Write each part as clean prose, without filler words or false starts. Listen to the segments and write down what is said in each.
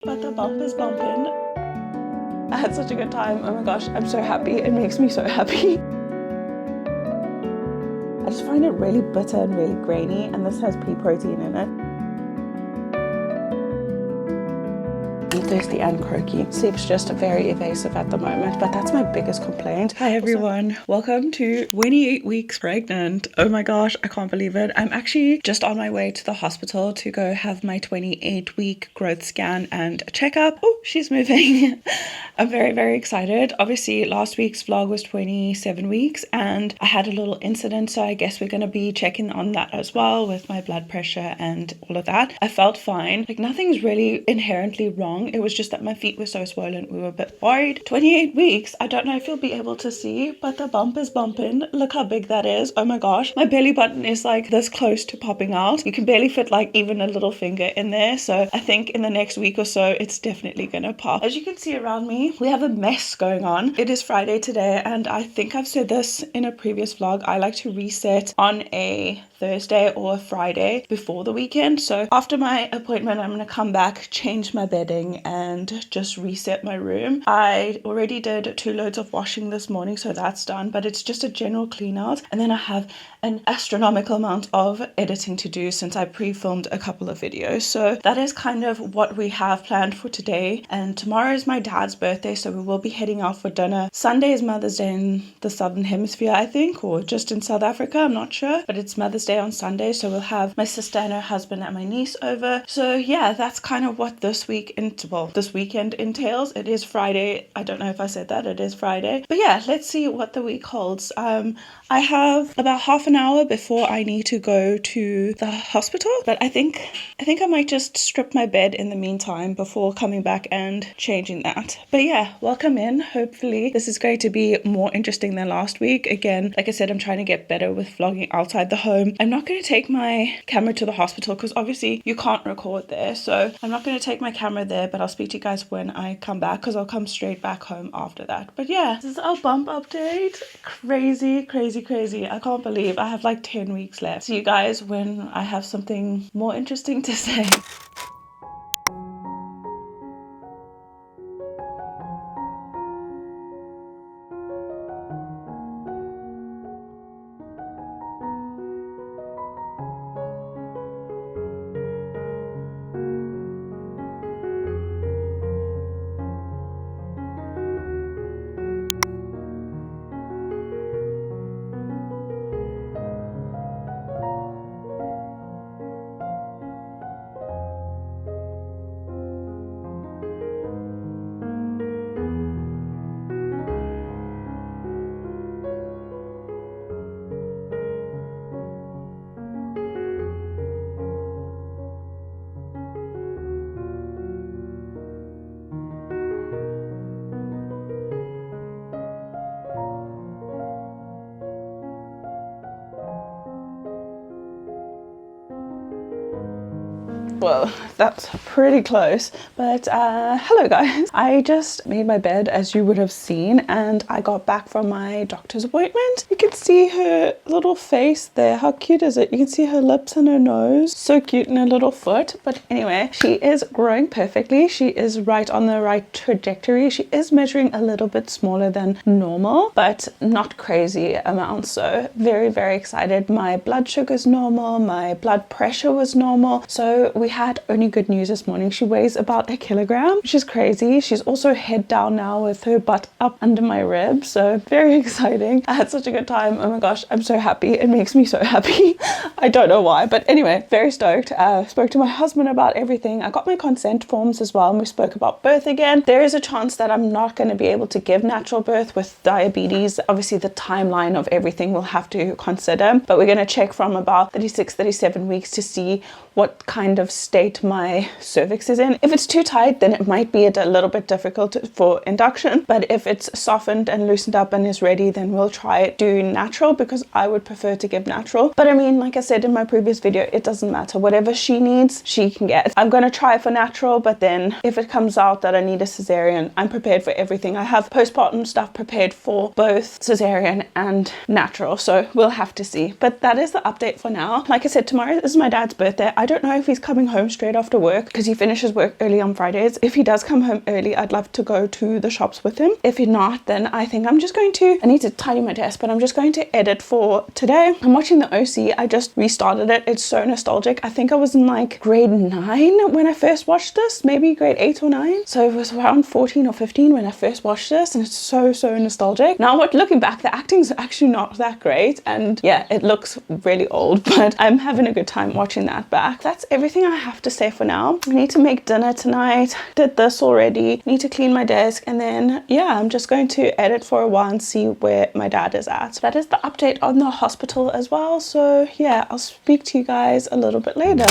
But the bump is bumping. I had such a good time. Oh my gosh, I'm so happy. It makes me so happy. I just find it really bitter and really grainy, and this has pea protein in it. I'm thirsty and croaky. Sleep's just very evasive at the moment, but that's my biggest complaint. Hi everyone, welcome to 28 weeks pregnant. Oh my gosh, I can't believe it. I'm actually just on my way to the hospital to go have my 28-week growth scan and a checkup. Oh, she's moving. I'm very excited. Obviously last week's vlog was 27 weeks and I had a little incident, so I guess we're going to be checking on that as well with my blood pressure and all of that. I felt fine, like nothing's really inherently wrong. It was just that my feet were so swollen. We were a bit worried. 28 weeks. I don't know if you'll be able to see, but the bump is bumping. Look how big that is. Oh my gosh. My belly button is like this close to popping out. You can barely fit like even a little finger in there. So I think in the next week or so, it's definitely gonna pop. As you can see around me, we have a mess going on. It is Friday today, and I think I've said this in a previous vlog. I like to reset on a Thursday or a Friday before the weekend. So after my appointment, I'm gonna come back, change my bedding and just reset my room. I already did 2 loads of washing this morning, so that's done, but it's just a general clean out. And then I have an astronomical amount of editing to do since I pre-filmed a couple of videos. So that is kind of what we have planned for today. And tomorrow is my dad's birthday, so we will be heading out for dinner. Sunday is Mother's Day in the Southern Hemisphere, I think, or just in South Africa, I'm not sure, but it's Mother's Day on Sunday, so we'll have my sister and her husband and my niece over. So yeah, that's kind of what this weekend entails. It is Friday. I don't know if I said that. It is Friday. But yeah, let's see what the week holds. I have about half an hour before I need to go to the hospital, but I think I might just strip my bed in the meantime before coming back and changing that. But yeah, welcome in. Hopefully this is going to be more interesting than last week. Again, like I said, I'm trying to get better with vlogging outside the home. I'm not going to take my camera to the hospital because obviously you can't record there, so I'm not going to take my camera there, but I'll speak to you guys when I come back because I'll come straight back home after that. But yeah, this is our bump update. Crazy. I can't believe I have like 10 weeks left. See you guys when I have something more interesting to say. Well, that's pretty close, but hello guys. I just made my bed as you would have seen, and I got back from my doctor's appointment. You can see her little face there. How cute is it? You can see her lips and her nose. So cute, and her little foot. But anyway, she is growing perfectly. She is right on the right trajectory. She is measuring a little bit smaller than normal, but not crazy amounts. So very excited. My blood sugar is normal. My blood pressure was normal. So we had only good news this morning. She weighs about 1 kilogram, which is crazy. She's also head down now with her butt up under my ribs, so very exciting. I had such a good time. Oh my gosh, I'm so happy. It makes me so happy. I don't know why, but anyway, very stoked. Spoke to my husband about everything. I got my consent forms as well, and we spoke about birth again. There is a chance that I'm not going to be able to give natural birth with diabetes. Obviously the timeline of everything we'll have to consider, but we're going to check from about 36-37 weeks to see what kind of state my cervix is in. If it's too tight, then it might be a little bit difficult for induction, but if it's softened and loosened up and is ready, then we'll try do natural, because I would prefer to give natural. But I mean, like I said in my previous video, it doesn't matter. Whatever she needs, she can get. I'm going to try for natural, but then if it comes out that I need a cesarean, I'm prepared for everything. I have postpartum stuff prepared for both cesarean and natural, so we'll have to see. But that is the update for now. Like I said, tomorrow is my dad's birthday. I don't know if he's coming home straight after work because he finishes work early on Fridays. If he does come home early, I'd love to go to the shops with him. If not, then I think I'm just going to, I need to tidy my desk, but I'm just going to edit for today. I'm watching the OC. I just restarted it. It's so nostalgic. I think I was in like grade 9 when I first watched this, maybe grade 8 or 9. So it was around 14 or 15 when I first watched this, and it's so nostalgic. Now looking back, the acting's actually not that great, and yeah, it looks really old, but I'm having a good time watching that back. That's everything I have to say for now. I need to make dinner tonight. Did this already. Need to clean my desk, and then yeah, I'm just going to edit for a while and see where my dad is at. That is the update on the hospital as well. So yeah, I'll speak to you guys a little bit later.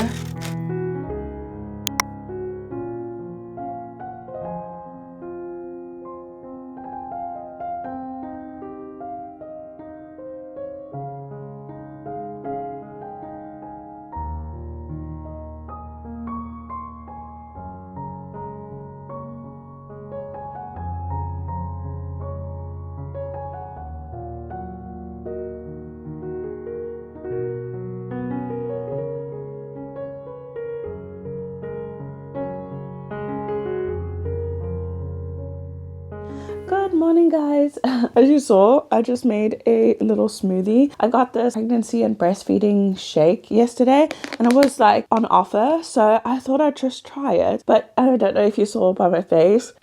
Good morning, guys. As you saw, I just made a little smoothie. I got this pregnancy and breastfeeding shake yesterday, and it was like on offer, so I thought I'd just try it. But I don't know if you saw by my face.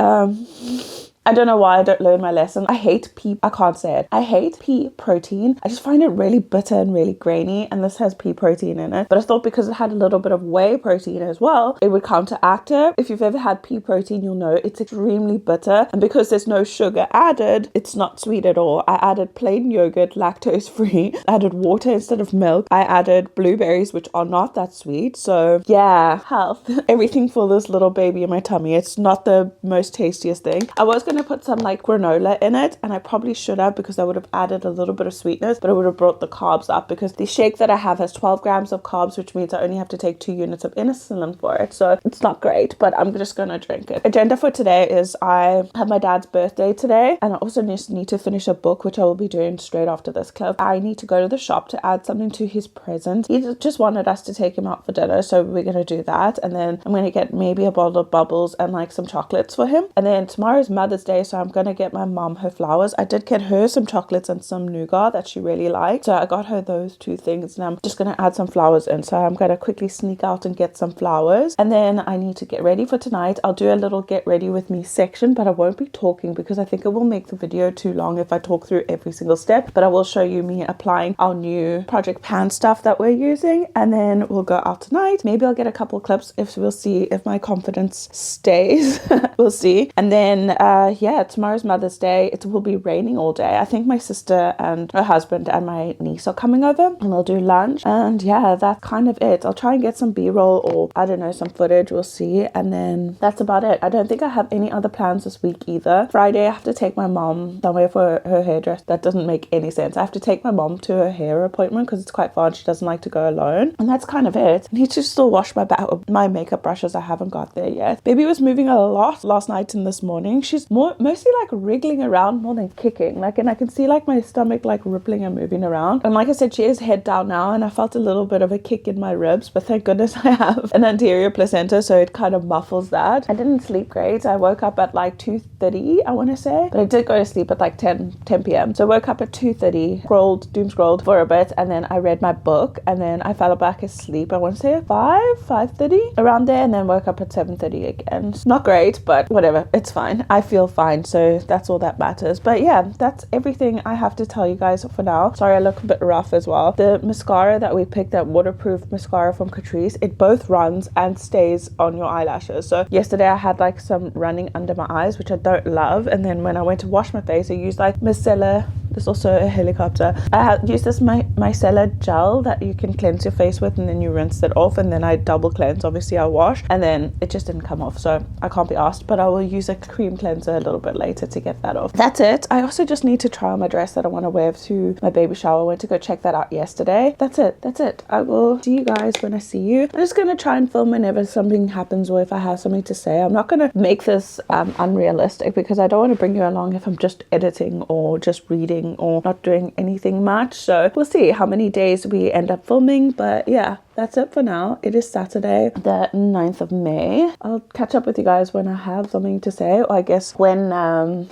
I don't know why I don't learn my lesson. I hate pea, I can't say it. I hate pea protein. I just find it really bitter and really grainy, and this has pea protein in it. But I thought because it had a little bit of whey protein as well, it would counteract it. If you've ever had pea protein, you'll know it's extremely bitter. And because there's no sugar added, it's not sweet at all. I added plain yogurt, lactose free. I added water instead of milk. I added blueberries, which are not that sweet. So yeah, health. Everything for this little baby in my tummy. It's not the most tastiest thing. I was going to put some like granola in it, and I probably should have, because I would have added a little bit of sweetness, but it would have brought the carbs up, because the shake that I have has 12 grams of carbs, which means I only have to take 2 units of insulin for it. So it's not great, but I'm just going to drink it. Agenda for today is I have my dad's birthday today, and I also need to finish a book, which I will be doing straight after this clip. I need to go to the shop to add something to his present. He just wanted us to take him out for dinner, so we're going to do that. And then I'm going to get maybe a bottle of bubbles and like some chocolates for him. And then tomorrow's Mother's Day, so I'm going to get my mom her flowers. I did get her some chocolates and some nougat that she really liked, so I got her those 2 things, and I'm just going to add some flowers in. So I'm going to quickly sneak out and get some flowers, and then I need to get ready for tonight. I'll do a little get ready with me section, but I won't be talking because I think it will make the video too long if I talk through every single step. But I will show you me applying our new Project Pan stuff that we're using, and then we'll go out tonight. Maybe I'll get a couple clips, if we'll see if my confidence stays. We'll see. And then yeah, tomorrow's Mother's Day. It will be raining all day. I think my sister and her husband and my niece are coming over, and we'll do lunch. And yeah, that's kind of it. I'll try and get some b-roll, or I don't know, some footage. We'll see. And then that's about it. I don't think I have any other plans this week either. Friday I have to take my mom somewhere for her hairdresser. That doesn't make any sense. I have to take my mom to her hair appointment because it's quite far and she doesn't like to go alone. And that's kind of it. I need to still wash my makeup brushes. I haven't got there yet. Baby was moving a lot last night and this morning. She's mostly like wriggling around more than kicking, like, and I can see like my stomach like rippling and moving around. And like I said, she is head down now, and I felt a little bit of a kick in my ribs, but thank goodness I have an anterior placenta, so it kind of muffles that. I didn't sleep great. I woke up at like 2:30, I want to say, but I did go to sleep at like 10 p.m. So I woke up at 2:30, doom scrolled for a bit, and then I read my book, and then I fell back asleep, I want to say at 5:30 around there, and then woke up at 7:30 again. It's not great, but whatever, it's fine. I feel fine, so that's all that matters. But yeah, that's everything I have to tell you guys for now. Sorry I look a bit rough as well. The mascara that we picked, that waterproof mascara from Catrice, it both runs and stays on your eyelashes. So yesterday I had like some running under my eyes, which I don't love, and then when I went to wash my face I used like micellar, there's also a helicopter, I used this micellar gel that you can cleanse your face with, and then you rinse it off, and then I double cleanse. Obviously I wash, and then it just didn't come off, so I can't be asked, but I will use a cream cleanser a little bit later to get that off. That's it. I also just need to try on my dress that I want to wear to my baby shower. I went to go check that out yesterday. That's it. I will see you guys when I see you. I'm just going to try and film whenever something happens, or if I have something to say. I'm not going to make this unrealistic, because I don't want to bring you along if I'm just editing or just reading working or not doing anything much. So we'll see how many days we end up filming. But yeah, that's it for now. It is Saturday, the 9th of May. I'll catch up with you guys when I have something to say, or I guess when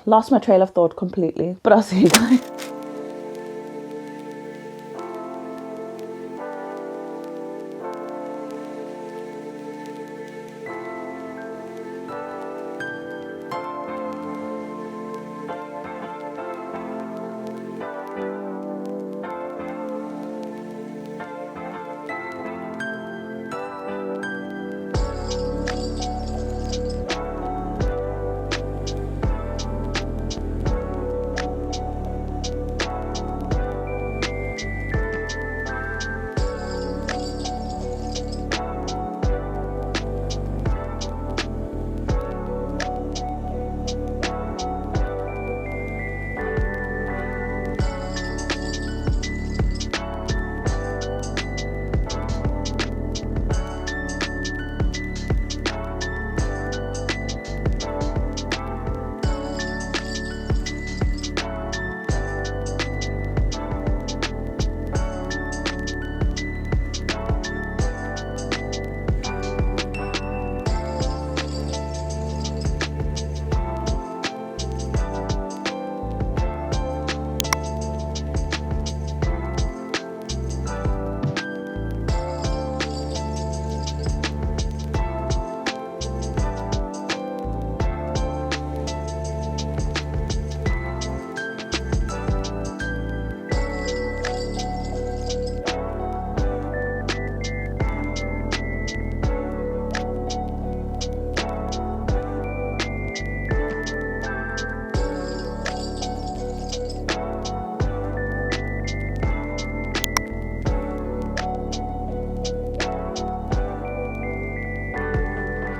lost my trail of thought completely. But I'll see you guys.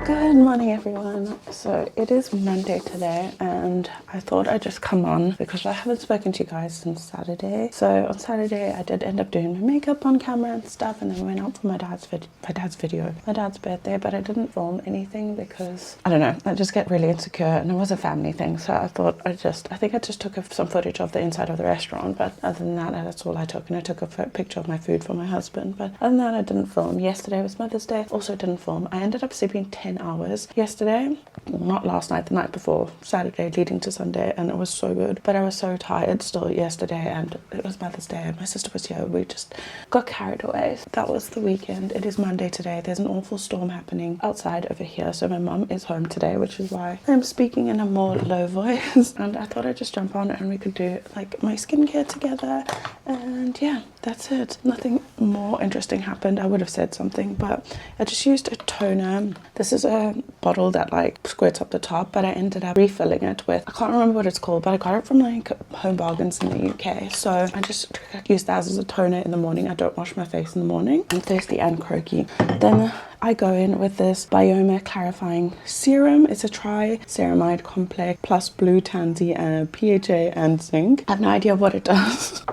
Good morning, everyone. So it is Monday today, and I thought I'd just come on because I haven't spoken to you guys since Saturday. So on Saturday, I did end up doing my makeup on camera and stuff, and then we went out for my dad's birthday, but I didn't film anything because I don't know, I just get really insecure, and it was a family thing. So I thought I think I just took some footage of the inside of the restaurant, but other than that, that's all I took. And I took a picture of my food for my husband, but other than that, I didn't film. Yesterday was Mother's Day, also didn't film. I ended up sleeping 10 hours yesterday, not last night, the night before, Saturday leading to Sunday, and it was so good. But I was so tired still yesterday, and it was Mother's Day, and my sister was here. We just got carried away. That was the weekend. It is Monday today. There's an awful storm happening outside over here, so my mum is home today, which is why I'm speaking in a more low voice. And I thought I'd just jump on and we could do like my skincare together, and yeah, that's it. Nothing more interesting happened. I would have said something, but I just used a toner. This is a bottle that like squirts up the top, but I ended up refilling it with, I can't remember what it's called, but I got it from like Home Bargains in the UK. So I just use that as a toner in the morning. I don't wash my face in the morning. I'm thirsty and croaky. Then I go in with this Bioma Clarifying Serum. It's a tri-ceramide complex plus blue tansy and PHA and zinc. I have no idea what it does,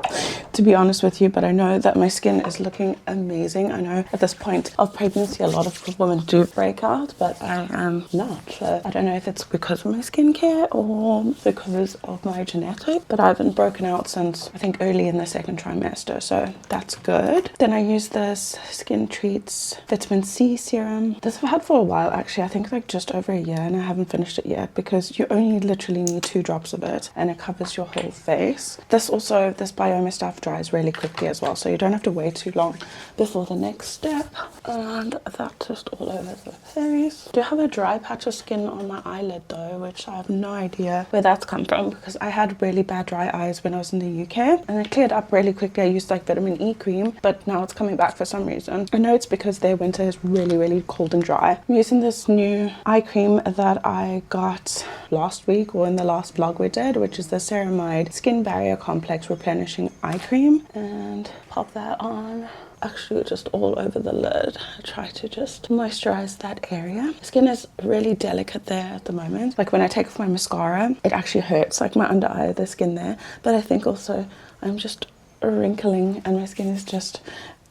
to be honest with you, but I know that my skin is looking amazing. I know at this point of pregnancy, a lot of women do break out, but I am not. So I don't know if it's because of my skincare or because of my genetics, but I haven't broken out since I think early in the second trimester, so that's good. Then I use this Skin Treats Vitamin C serum. This I've had for a while actually, I think like just over a year, and I haven't finished it yet because you only literally need 2 drops of it and it covers your whole face. This Bioma stuff dries really quickly as well, so you don't have to wait too long before the next step. And that's just all over the face. I do have a dry patch of skin on my eyelid though, which I have no idea where that's come from because I had really bad dry eyes when I was in the UK, and it cleared up really quickly. I used like vitamin E cream, but now it's coming back for some reason. I know it's because their winter is really cold and dry. I'm using this new eye cream that I got last week, or in the last vlog we did, which is the Ceramide Skin Barrier Complex Replenishing Eye Cream, and pop that on. Actually just all over the lid. I try to just moisturize that area. Skin is really delicate there at the moment. Like when I take off my mascara, it actually hurts, like my under eye, the skin there. But I think also I'm just wrinkling and my skin is just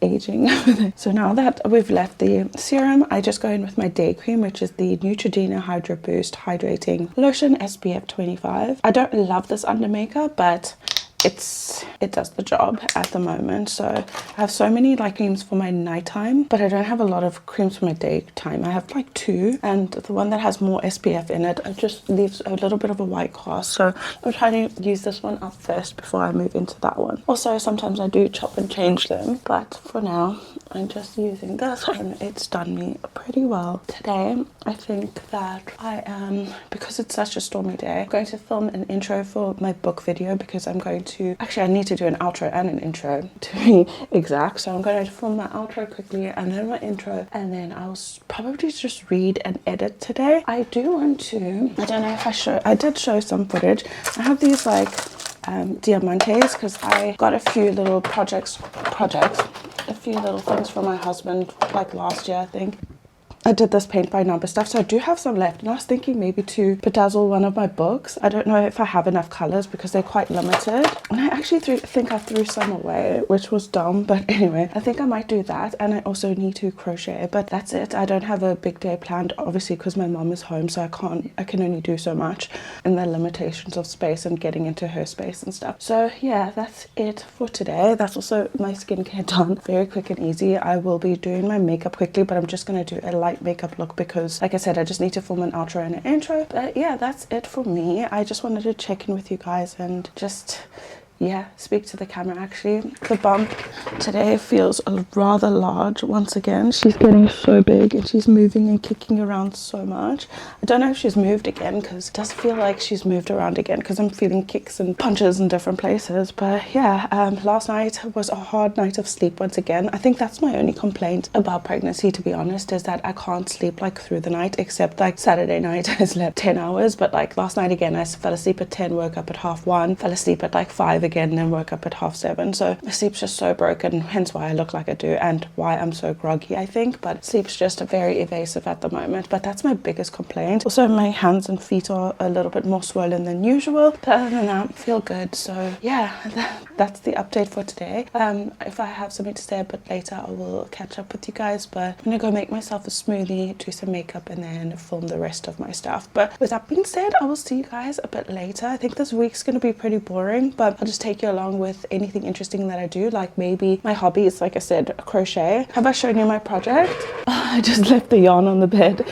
aging. So now that we've left the serum, I just go in with my day cream, which is the Neutrogena Hydro Boost Hydrating Lotion SPF 25. I don't love this under makeup, but it does the job at the moment. So I have so many like creams for my nighttime, but I don't have a lot of creams for my daytime. I have like 2, and the one that has more SPF in it, it just leaves a little bit of a white cast. So I'm trying to use this one up first before I move into that one. Also, sometimes I do chop and change them, but for now I'm just using this and it's done me pretty well. Today I think that I am, because it's such a stormy day, I'm going to film an intro for my book video, because I'm going to, actually I need to do an outro and an intro to be exact. So I'm going to film my outro quickly and then my intro, and then I'll probably just read and edit today. I do want to, I don't know if I did show some footage. I have these like diamantes, because I got a few little projects, a few little things from my husband like last year, I think. I did this paint by number stuff, so I do have some left, and I was thinking maybe to bedazzle one of my books. I don't know if I have enough colors because they're quite limited, and I actually think I threw some away, which was dumb, but anyway, I think I might do that. And I also need to crochet, but that's it. I don't have a big day planned, obviously, because my mom is home, so I can only do so much in the limitations of space and getting into her space and stuff. So yeah, that's it for today. That's also my skincare done, very quick and easy. I will be doing my makeup quickly, but I'm just going to do a light makeup look because, like I said, I just need to film an outro and an intro. But yeah, that's it for me. I just wanted to check in with you guys and just, yeah, speak to the camera. Actually, the bump today feels rather large once again. She's getting so big and she's moving and kicking around so much. I don't know if she's moved again, because it does feel like she's moved around again, because I'm feeling kicks and punches in different places. But yeah, last night was a hard night of sleep once again. I think that's my only complaint about pregnancy, to be honest, is that I can't sleep like through the night, except like Saturday night I slept 10 hours. But like last night again, I fell asleep at 10, woke up at 1:30, fell asleep at like 5 again, and then woke up at 7:30. So my sleep's just so broken, hence why I look like I do and why I'm so groggy, I think. But sleep's just very evasive at the moment, but that's my biggest complaint. Also, my hands and feet are a little bit more swollen than usual, but other than that, I feel good. So yeah, that's the update for today. If I have something to say a bit later, I will catch up with you guys, but I'm gonna go make myself a smoothie, do some makeup, and then film the rest of my stuff. But with that being said, I will see you guys a bit later. I think this week's gonna be pretty boring, but I'll just take you along with anything interesting that I do, like maybe my hobbies, like I said, crochet. Have I shown you my project? I just left the yarn on the bed.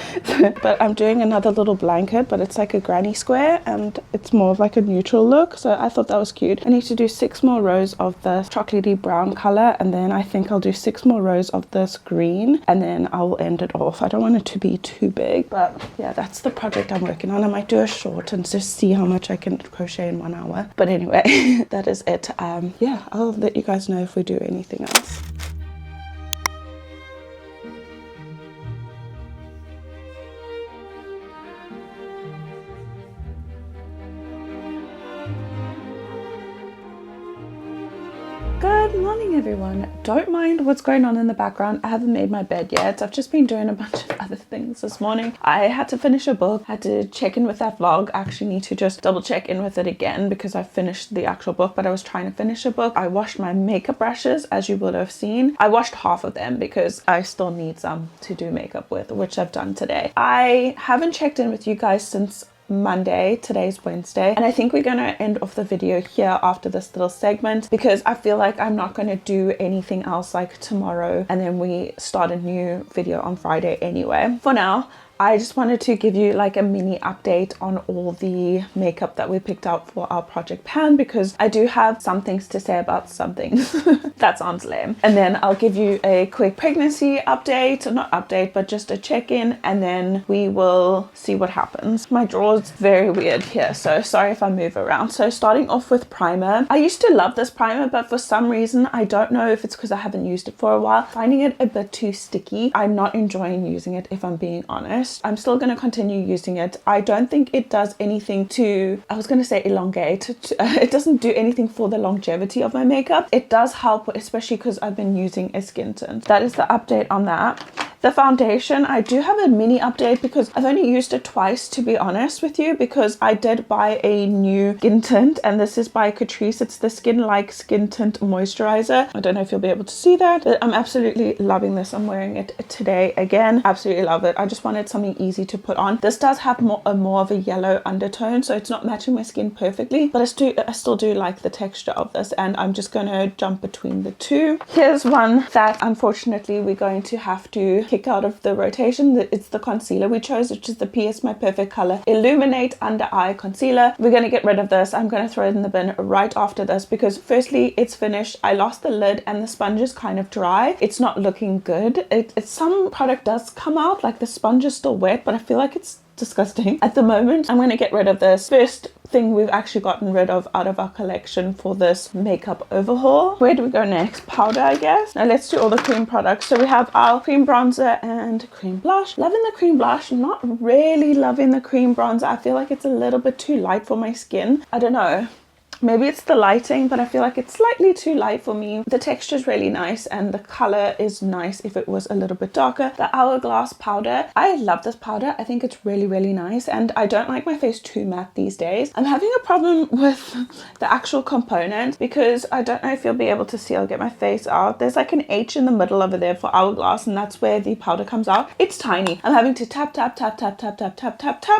But I'm doing another little blanket, but it's like a granny square and it's more of like a neutral look, so I thought that was cute. I need to do 6 more rows of the chocolatey brown color, and then I think I'll do 6 more rows of this green, and then I will end it off. I don't want it to be too big, but yeah, that's the project I'm working on. I might do a short and just see how much I can crochet in 1 hour, but anyway, that is it. Yeah, I'll let you guys know if we do anything else. Good morning, everyone. Don't mind what's going on in the background. I haven't made my bed yet. I've just been doing a bunch of other things this morning. I had to finish a book, had to check in with that vlog. I actually need to just double check in with it again because I finished the actual book, but I was trying to finish a book. I washed my makeup brushes, as you would have seen. I washed half of them because I still need some to do makeup with, which I've done today. I haven't checked in with you guys since Monday. Today's Wednesday, and I think we're gonna end off the video here after this little segment because I feel like I'm not gonna do anything else like tomorrow, and then we start a new video on Friday anyway. For now, I just wanted to give you like a mini update on all the makeup that we picked out for our project pan, because I do have some things to say about some things. That sounds lame. And then I'll give you a quick pregnancy update, or not update, but just a check-in, and then we will see what happens. My drawer's very weird here, so sorry if I move around. So starting off with primer. I used to love this primer, but for some reason, I don't know if it's because I haven't used it for a while, finding it a bit too sticky. I'm not enjoying using it, if I'm being honest. I'm still going to continue using it. I don't think it does anything to, I was going to say elongate. It doesn't do anything for the longevity of my makeup. It does help, especially because I've been using a skin tint. That is the update on that. The foundation, I do have a mini update because I've only used it twice, to be honest with you, because I did buy a new skin tint, and this is by Catrice. It's the Skin Like Skin Tint Moisturizer. I don't know if you'll be able to see that, but I'm absolutely loving this. I'm wearing it today again. Absolutely love it. I just wanted something easy to put on. This does have more of a yellow undertone, so it's not matching my skin perfectly, but I still do like the texture of this, and I'm just going to jump between the two. Here's one that unfortunately we're going to have to kick out of the rotation. It's the concealer we chose, which is the PS My Perfect Color Illuminate Under Eye Concealer. We're going to get rid of this. I'm going to throw it in the bin right after this because firstly, it's finished. I lost the lid and the sponge is kind of dry. It's not looking good. Some product does come out, like the sponge is still wet, but I feel like it's disgusting at the moment. I'm going to get rid of this. First thing we've actually gotten rid of out of our collection for this makeup overhaul. Where do we go next? Powder, I guess. Now let's do all the cream products. So we have our cream bronzer and cream blush. Loving the cream blush, not really loving the cream bronzer. I feel like it's a little bit too light for my skin. I don't know. Maybe it's the lighting, but I feel like it's slightly too light for me. The texture is really nice and the color is nice if it was a little bit darker. The Hourglass powder, I love this powder. I think it's really, really nice, and I don't like my face too matte these days. I'm having a problem with the actual component because I don't know if you'll be able to see. I'll get my face out. There's like an H in the middle over there for Hourglass, and that's where the powder comes out. It's tiny. I'm having to tap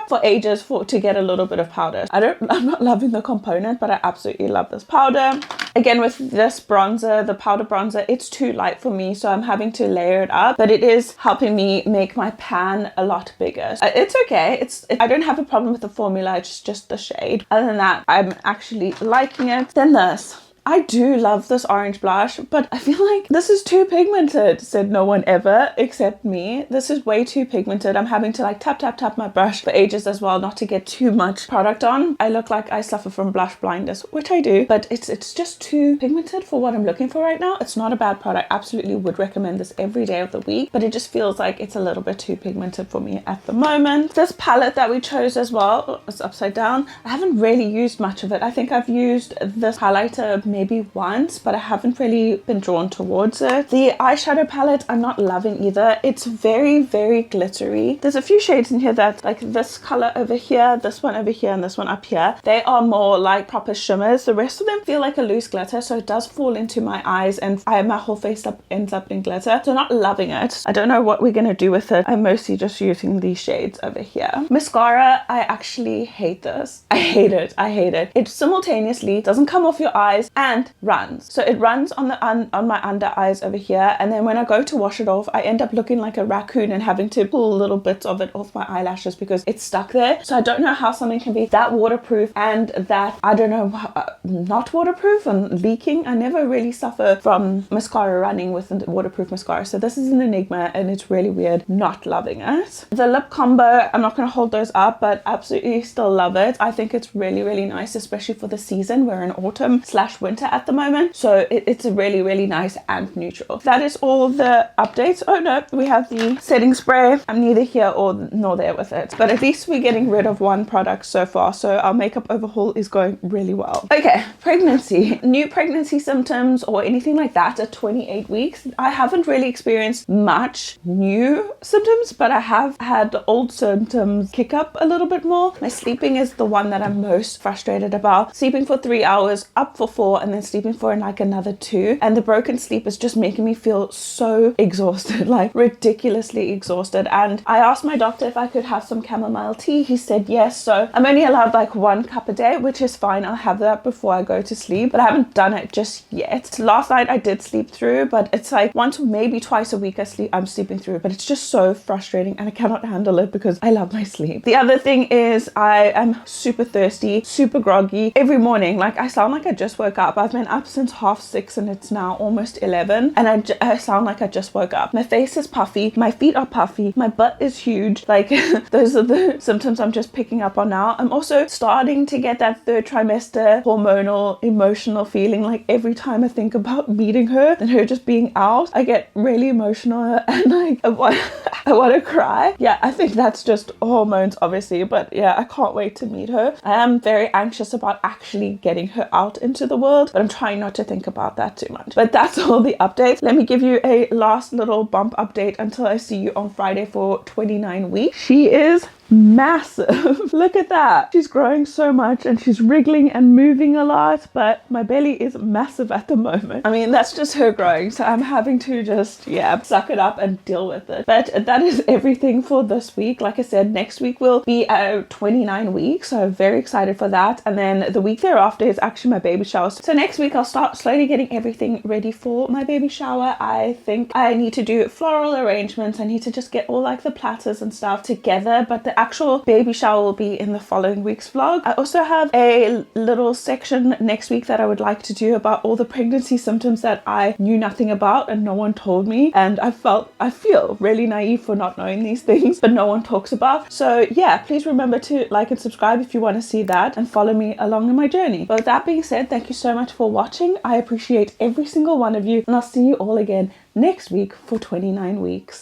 for ages to get a little bit of powder. I'm not loving the component, but I absolutely love this powder. Again, with this bronzer, the powder bronzer, it's too light for me, so I'm having to layer it up, but it is helping me make my pan a lot bigger. It's okay. I don't have a problem with the formula. It's just the shade. Other than that, I'm actually liking it. Then this. I do love this orange blush, but I feel like this is too pigmented, said no one ever except me. This is way too pigmented. I'm having to like tap my brush for ages as well, not to get too much product on. I look like I suffer from blush blindness, which I do, but it's just too pigmented for what I'm looking for right now. It's not a bad product. Absolutely would recommend this every day of the week, but it just feels like it's a little bit too pigmented for me at the moment. This palette that we chose as well, it's upside down. I haven't really used much of it. I think I've used this highlighter maybe once, but I haven't really been drawn towards it. The eyeshadow palette I'm not loving either. It's very, very glittery. There's a few shades in here that, like this color over here, this one over here, and this one up here, they are more like proper shimmers. The rest of them feel like a loose glitter, so it does fall into my eyes and my whole face ends up in glitter, so not loving it. I don't know what we're gonna do with it. I'm mostly just using these shades over here. Mascara, I actually hate this. I hate it. It simultaneously doesn't come off your eyes and runs. So it runs on my under eyes over here, and then when I go to wash it off, I end up looking like a raccoon and having to pull little bits of it off my eyelashes because it's stuck there. So I don't know how something can be that waterproof and that, I don't know, not waterproof and leaking. I never really suffer from mascara running with waterproof mascara, so this is an enigma and it's really weird. Not loving it. The lip combo, I'm not going to hold those up, but absolutely still love it. I think it's really, really nice, especially for the season. We're in autumn/winter at the moment, so it's really, really nice and neutral. That is all the updates. Oh no, we have the setting spray. I'm neither here nor there with it, but at least we're getting rid of one product so far, so our makeup overhaul is going really well. Okay, pregnancy. New pregnancy symptoms or anything like that at 28 weeks. I haven't really experienced much new symptoms, but I have had the old symptoms kick up a little bit more. My sleeping is the one that I'm most frustrated about. Sleeping for 3 hours, up for 4, and then sleeping for like another 2, and the broken sleep is just making me feel so exhausted, like ridiculously exhausted. And I asked my doctor if I could have some chamomile tea. He said yes, so I'm only allowed like 1 cup a day, which is fine. I'll have that before I go to sleep, but I haven't done it just yet. Last night I did sleep through, but it's like once or maybe twice a week I'm sleeping through, but it's just so frustrating and I cannot handle it because I love my sleep. The other thing is I am super thirsty, super groggy every morning. Like I sound like I just woke up. I've been up since 6:30 and it's now almost 11, and I sound like I just woke up. My face is puffy, my feet are puffy, my butt is huge. Like those are the symptoms I'm just picking up on now. I'm also starting to get that 3rd trimester hormonal emotional feeling. Like every time I think about meeting her and her just being out, I get really emotional and like I want to cry. Yeah, I think that's just hormones obviously, but yeah, I can't wait to meet her. I am very anxious about actually getting her out into the world. world, but I'm trying not to think about that too much. But that's all the updates. Let me give you a last little bump update until I see you on Friday for 29 weeks. She is massive. Look at that. She's growing so much and she's wriggling and moving a lot, but my belly is massive at the moment. I mean, that's just her growing, so I'm having to just, yeah, suck it up and deal with it. But that is everything for this week. Like I said, next week will be 29 weeks, so I'm very excited for that. And then the week thereafter is actually my baby shower. So next week I'll start slowly getting everything ready for my baby shower. I think I need to do floral arrangements. I need to just get all like the platters and stuff together, but the actual baby shower will be in the following week's vlog. I also have a little section next week that I would like to do about all the pregnancy symptoms that I knew nothing about and no one told me, and I feel really naive for not knowing these things, but no one talks about. So yeah, please remember to like and subscribe if you want to see that and follow me along in my journey. But with that being said, thank you so much for watching. I appreciate every single one of you, and I'll see you all again next week for 29 weeks.